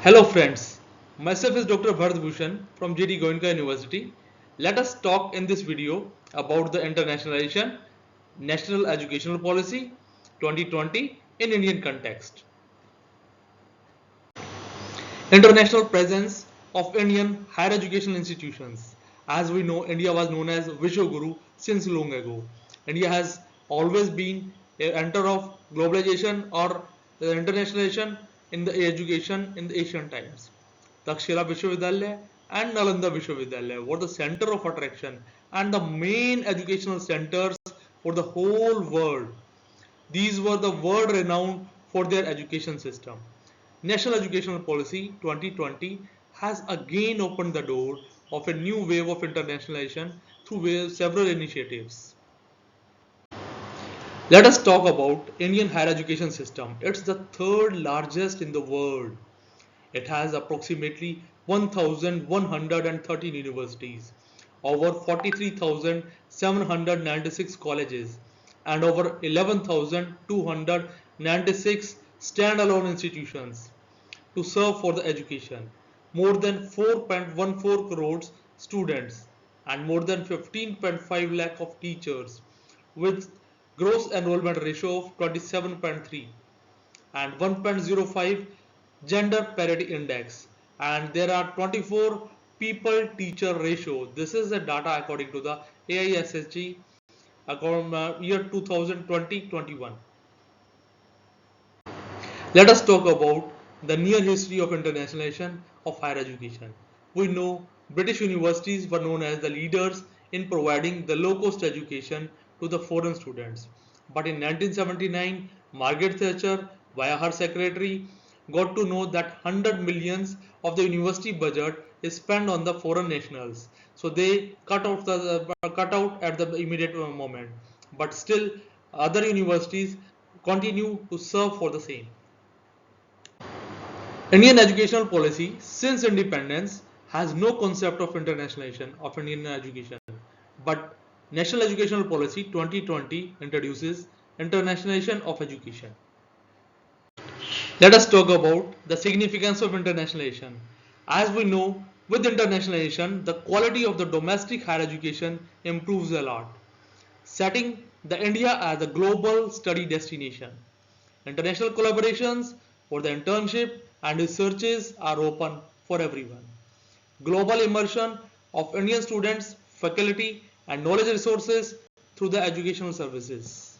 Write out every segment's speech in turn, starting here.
Hello friends, myself is Dr. Bharat Bhushan from JD Goenka University. Let us talk in this video about the Internationalization National Educational Policy 2020 in Indian context. International presence of Indian higher educational institutions. As we know, India was known as Vishwa Guru since long ago. India has always been a center of globalization or internationalization in the education in the ancient times. Takshila Vishwavidyalaya and Nalanda Vishwavidyalaya were the center of attraction and the main educational centers for the whole world. These were the world renowned for their education system. National Educational Policy 2020 has again opened the door of a new wave of internationalization through several initiatives. Let us talk about Indian higher education system. It's the third largest in the world. It has approximately 1,113 universities, over 43,796 colleges, and over 11,296 standalone institutions to serve for the education. More than 4.14 crores students and more than 15.5 lakh of teachers with gross enrollment ratio of 27.3 and 1.05 gender parity index, and there are 24 people teacher ratio. This is the data according to the AISSG year 2020-21. Let us talk about the near history of internationalization of higher education. We know British universities were known as the leaders in providing the low-cost education to the foreign students. But in 1979, Margaret Thatcher, via her secretary, got to know that 100 millions of the university budget is spent on the foreign nationals. So they cut out at the immediate moment. But still, other universities continue to serve for the same. Indian educational policy since independence has no concept of internationalization of Indian education, but National Educational Policy 2020 introduces internationalization of education. Let us talk about the significance of internationalization. As we know, with internationalization, the quality of the domestic higher education improves a lot, setting the India as a global study destination. International collaborations for the internship and researches are open for everyone. Global immersion of Indian students, faculty, and knowledge resources through the educational services.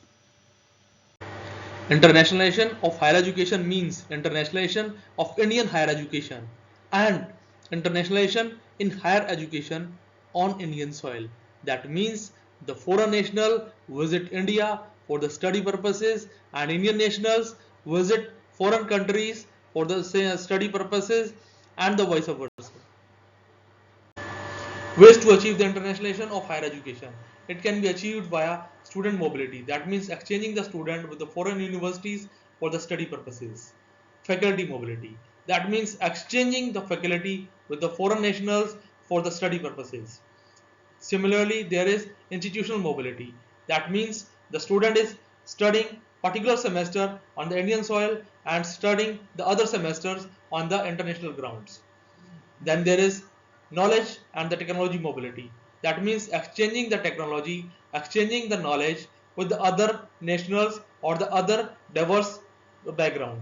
Internationalization of higher education means internationalization of Indian higher education and internationalization in higher education on Indian soil. That means the foreign national visit India for the study purposes and Indian nationals visit foreign countries for the study purposes and the vice versa. Ways to achieve the internationalization of higher education. It can be achieved via student mobility. That means exchanging the student with the foreign universities for the study purposes. Faculty mobility. That means exchanging the faculty with the foreign nationals for the study purposes. Similarly, there is institutional mobility. That means the student is studying particular semester on the Indian soil and studying the other semesters on the international grounds. Then there is knowledge and the technology mobility. That means exchanging the technology, exchanging the knowledge with the other nationals or the other diverse background.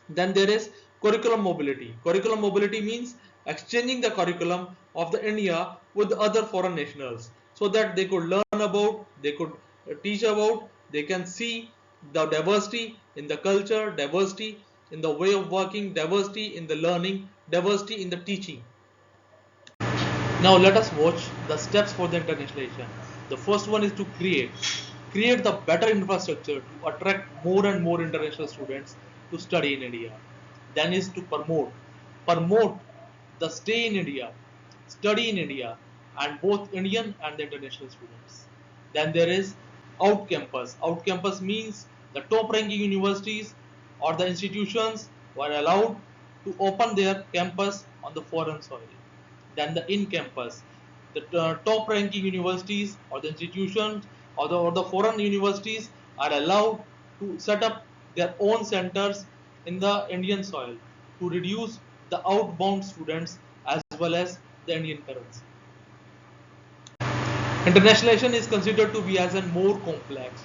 Then there is curriculum mobility. Curriculum mobility means exchanging the curriculum of the India with the other foreign nationals so that they could learn about, they could teach about, they can see the diversity in the culture, diversity in the way of working, diversity in the learning, diversity in the teaching. Now let us watch the steps for the internationalization. The first one is to create the better infrastructure to attract more and more international students to study in India. Then is to promote the stay in India, study in India, and both Indian and the international students. Then there is out campus. Out campus means the top ranking universities or the institutions were allowed to open their campus on the foreign soil. Than the in-campus. The top ranking universities or the institutions or the foreign universities are allowed to set up their own centers in the Indian soil. to reduce the outbound students as well as the Indian currency. Internationalization is considered to be as a more complex.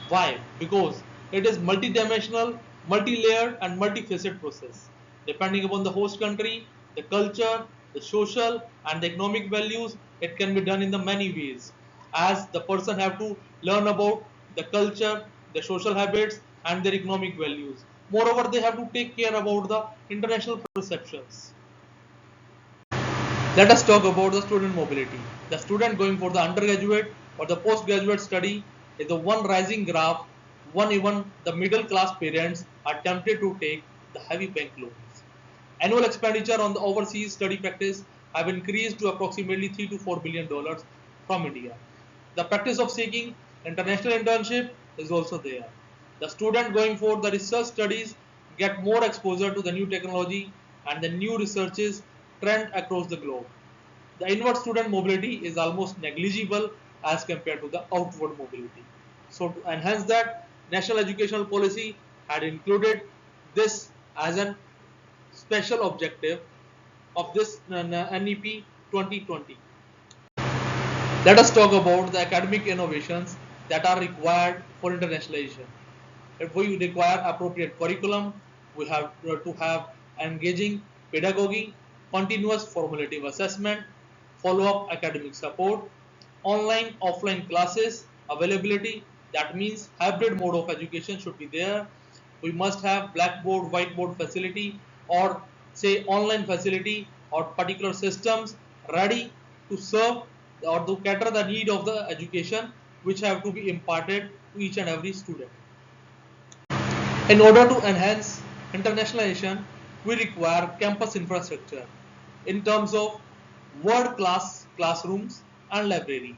Why? Because it is multidimensional, multi-layered and multifaceted process. Depending upon the host country, the culture, the social and the economic values, it can be done in the many ways. As the person have to learn about the culture, the social habits and their economic values. Moreover, they have to take care about the international perceptions. Let us talk about the student mobility. The student going for the undergraduate or the postgraduate study is the one rising graph. One even the middle class parents are tempted to take the heavy bank loans. Annual expenditure on the overseas study practice have increased to approximately $3 to $4 billion from India. The practice of seeking international internship is also there. The student going for the research studies get more exposure to the new technology and the new researches trend across the globe. The inward student mobility is almost negligible as compared to the outward mobility. So to enhance that, national educational policy had included this as a special objective of this NEP 2020. Let us talk about the academic innovations that are required for internationalization. If we require appropriate curriculum, we have to have engaging pedagogy, continuous formative assessment, follow-up academic support, online offline classes availability. That means hybrid mode of education should be there. We must have blackboard, whiteboard facility or say online facility or particular systems ready to serve or to cater the need of the education which have to be imparted to each and every student. In order to enhance internationalization, we require campus infrastructure in terms of world-class classrooms and library,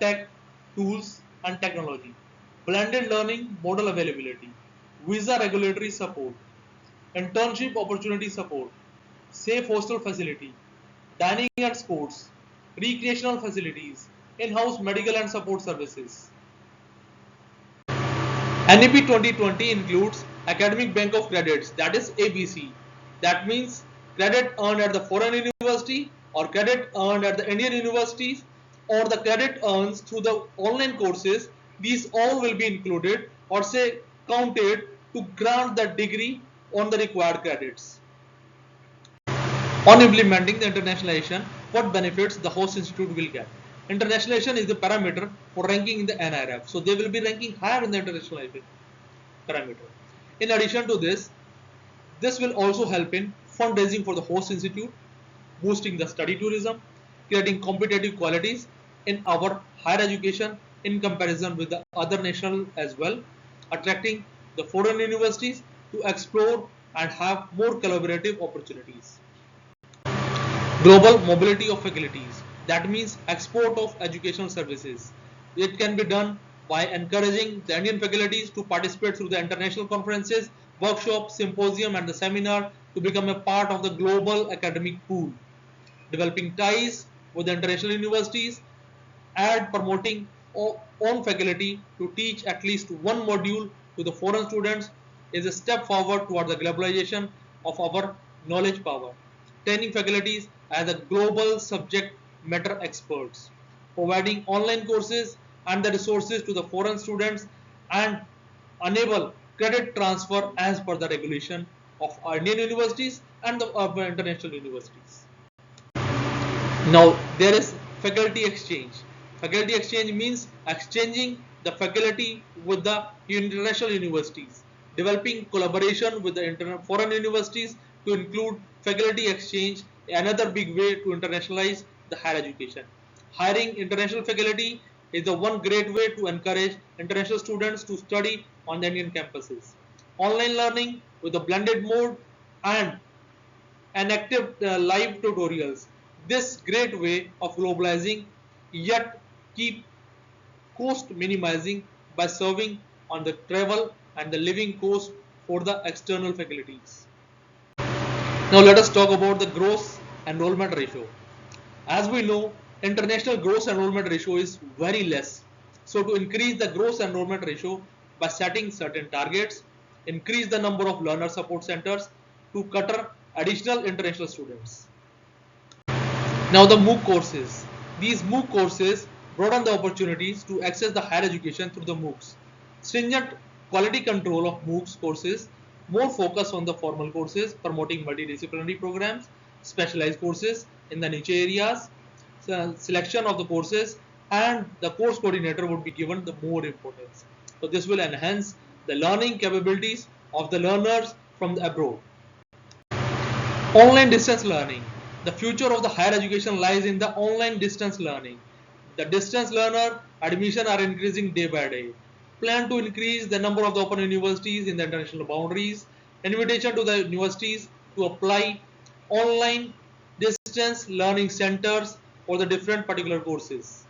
tech tools and technology, blended learning model availability, visa regulatory support, internship opportunity support, safe hostel facility, dining and sports, recreational facilities, in-house medical and support services. NEP 2020 includes Academic Bank of Credits, that is ABC. That means credit earned at the foreign university or credit earned at the Indian universities or the credit earned through the online courses. These all will be included or say counted to grant the degree on the required credits. On implementing the internationalization, what benefits the host institute will get? Internationalization is the parameter for ranking in the NIRF. So they will be ranking higher in the internationalization parameter. In addition to this, this will also help in fundraising for the host institute, boosting the study tourism, creating competitive qualities in our higher education in comparison with the other national as well, attracting the foreign universities to explore and have more collaborative opportunities. Global mobility of faculties, that means export of educational services. It can be done by encouraging the Indian faculties to participate through the international conferences, workshops, symposium and the seminar to become a part of the global academic pool. Developing ties with the international universities and promoting own faculty to teach at least one module to the foreign students is a step forward toward the globalization of our knowledge power. Training faculties as a global subject matter experts, providing online courses and the resources to the foreign students and enable credit transfer as per the regulation of our Indian universities and the international universities. Now there is faculty exchange. Faculty exchange means exchanging the faculty with the international universities, developing collaboration with the foreign universities to include faculty exchange, another big way to internationalize the higher education. Hiring international faculty is the one great way to encourage international students to study on the Indian campuses. Online learning with a blended mode and an active live tutorials. This great way of globalizing yet keep cost minimizing by serving on the travel and the living cost for the external faculties. Now let us talk about the gross enrollment ratio. As we know, international gross enrollment ratio is very less. So to increase the gross enrollment ratio by setting certain targets, increase the number of learner support centers, to cater additional international students. Now the MOOC courses. These MOOC courses broaden the opportunities to access the higher education through the MOOCs. Stringent quality control of MOOCs courses, more focus on the formal courses, promoting multidisciplinary programs, specialized courses in the niche areas, selection of the courses, and the course coordinator would be given the more importance. So this will enhance the learning capabilities of the learners from abroad. Online distance learning. The future of the higher education lies in the online distance learning. The distance learner admission are increasing day by day. Plan to increase the number of the open universities in the international boundaries. Invitation to the universities to apply online distance learning centers for the different particular courses.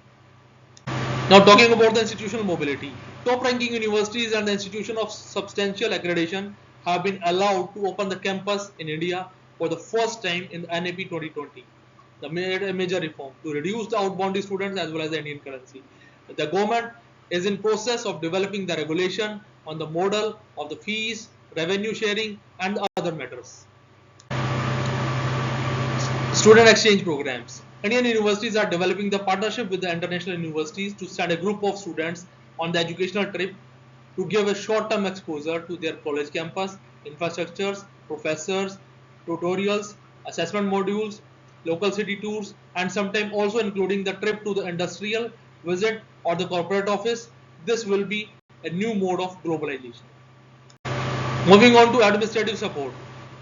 Now talking about the institutional mobility. Top ranking universities and the institution of substantial accreditation have been allowed to open the campus in India for the first time in NAP 2020. The major reform to reduce the outbound students as well as the Indian currency. The government is in process of developing the regulation on the model of the fees, revenue sharing and other matters. Student exchange programs. Indian universities are developing the partnership with the international universities to send a group of students on the educational trip to give a short-term exposure to their college campus, infrastructures, professors, tutorials, assessment modules, local city tours, and sometimes also including the trip to the industrial visit or the corporate office. This will be a new mode of globalization. Moving on to administrative support.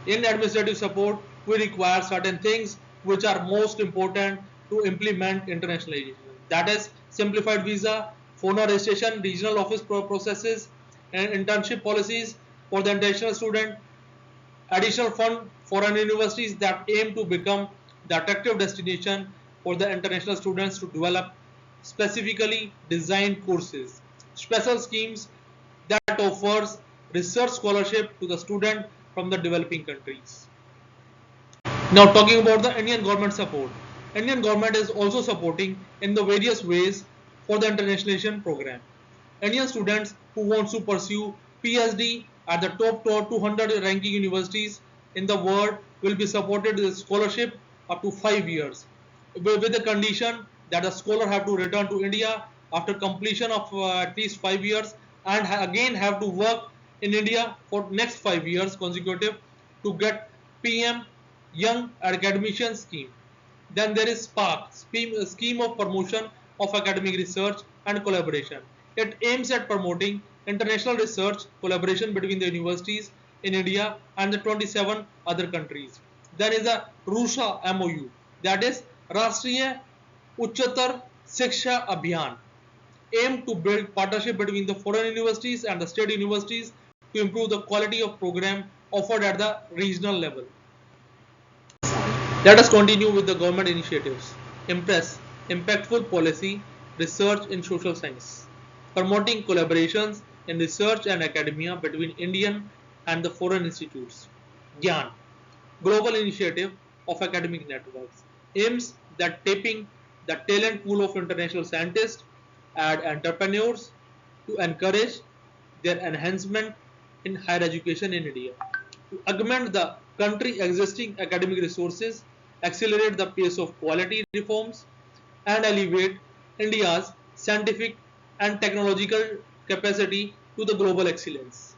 In administrative support, we require certain things which are most important to implement internationalization. That is simplified visa, phone registration, regional office processes, and internship policies for the international student, additional fund for foreign universities that aim to become the attractive destination for the international students to develop specifically designed courses, special schemes that offers research scholarship to the student from the developing countries. Now talking about the Indian government support. Indian government is also supporting in the various ways for the internationalization program. Indian students who want to pursue PhD at the top 200 ranking universities in the world will be supported with a scholarship up to 5 years with the condition that the scholar have to return to India after completion of at least 5 years and again have to work in India for next 5 years consecutive to get PM Young Academician Scheme. Then there is SPARK, Scheme of Promotion of Academic Research and Collaboration. It aims at promoting international research collaboration between the universities in India and the 27 other countries. Then is a RUSHA MOU, that is Rashtriya Uchchatar Shiksha Abhiyan, aim to build partnership between the foreign universities and the state universities to improve the quality of program offered at the regional level. Let us continue with the government initiatives. Impress, impactful policy, research in social science. Promoting collaborations in research and academia between Indian and the foreign institutes. GYAN, global initiative of academic networks, aims at tapping the talent pool of international scientists and entrepreneurs to encourage their enhancement in higher education in India. To augment the country's existing academic resources, accelerate the pace of quality reforms, and elevate India's scientific and technological capacity to the global excellence.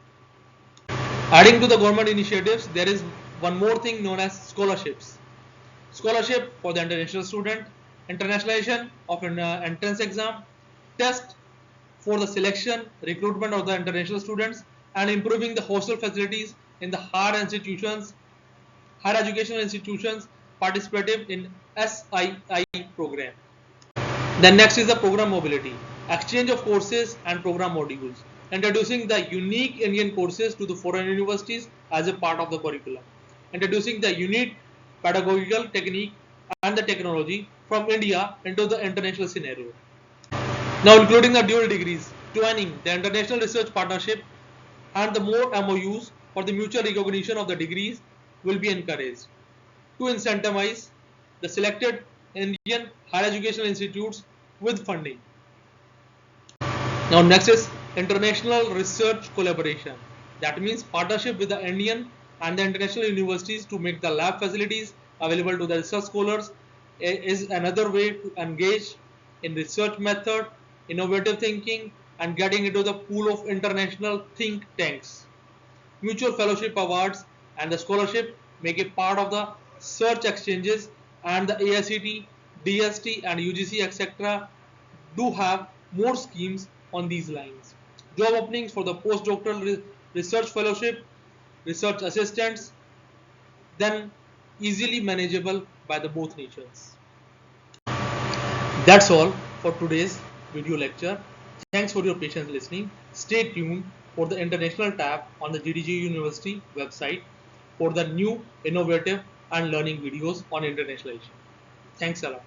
Adding to the government initiatives, there is one more thing known as scholarships. Scholarship for the international student, internationalization of an entrance exam, test for the selection, recruitment of the international students, and improving the hostel facilities in the higher institutions, higher educational institutions participative in SII program. Then next is the program mobility, exchange of courses and program modules, introducing the unique Indian courses to the foreign universities as a part of the curriculum, introducing the unique pedagogical technique and the technology from India into the international scenario. Now including the dual degrees, joining the international research partnership and the more MOUs for the mutual recognition of the degrees will be encouraged to incentivize the selected Indian higher educational institutes with funding. Now next is international research collaboration. That means partnership with the Indian and the international universities to make the lab facilities available to the research scholars is another way to engage in research method, innovative thinking, and getting into the pool of international think tanks. Mutual fellowship awards and the scholarship make a part of the search exchanges, and the AICT, DST, and UGC etc. do have more schemes on these lines. Job openings for the postdoctoral research fellowship, research assistants, then easily manageable by the both nations. That's all for today's video lecture. Thanks for your patience listening. Stay tuned for the international tab on the GDG University website for the new innovative and learning videos on internationalization. Thanks a lot.